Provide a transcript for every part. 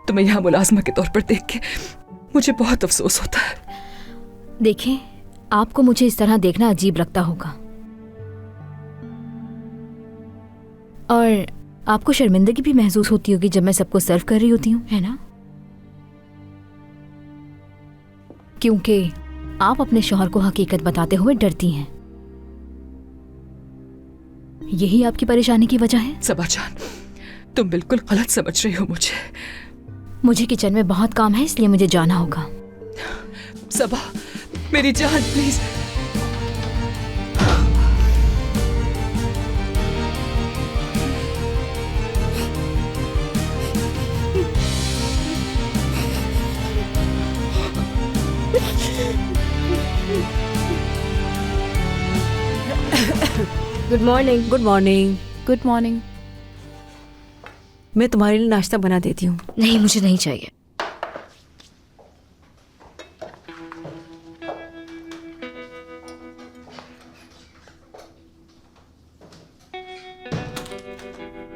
तुम्हें यहाँ मुलाजमा के तौर पर देख के मुझे बहुत अफसोस होता है। देखें, आपको मुझे इस तरह देखना अजीब लगता होगा और आपको शर्मिंदगी भी महसूस होती होगी जब मैं सबको सर्व कर रही होती हूँ, है ना? क्योंकि आप अपने शौहर को हकीकत बताते हुए डरती हैं। यही आपकी परेशानी की वजह है? सबा जान, तुम बिल्कुल गलत समझ रही हो मुझे किचन में बहुत काम है, इसलिए मुझे जाना होगा। सबा, मेरी जान, please. Good morning. Good morning. Good morning. मैं तुम्हारे लिए नाश्ता बना देती हूँ। नहीं, मुझे नहीं चाहिए।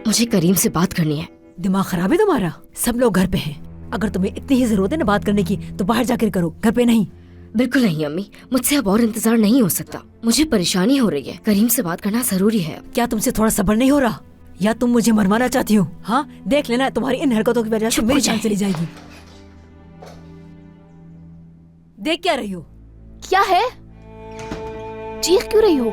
मुझे करीम से बात करनी है। दिमाग खराब है तुम्हारा? सब लोग घर पे हैं। अगर तुम्हें इतनी ही जरूरत है ना बात करने की तो बाहर जाकर करो, घर पे नहीं। बिल्कुल नहीं अम्मी, मुझसे अब और इंतजार नहीं हो सकता। मुझे परेशानी हो रही है, करीम से बात करना जरूरी है। क्या तुमसे थोड़ा सब्र नहीं हो रहा? या तुम मुझे मरवाना चाहती हो? हाँ, देख लेना, तुम्हारी इन हरकतों की वजह से मेरी जान चली जाएगी। देख क्या रही हो? क्या है? चीख क्यों रही हो?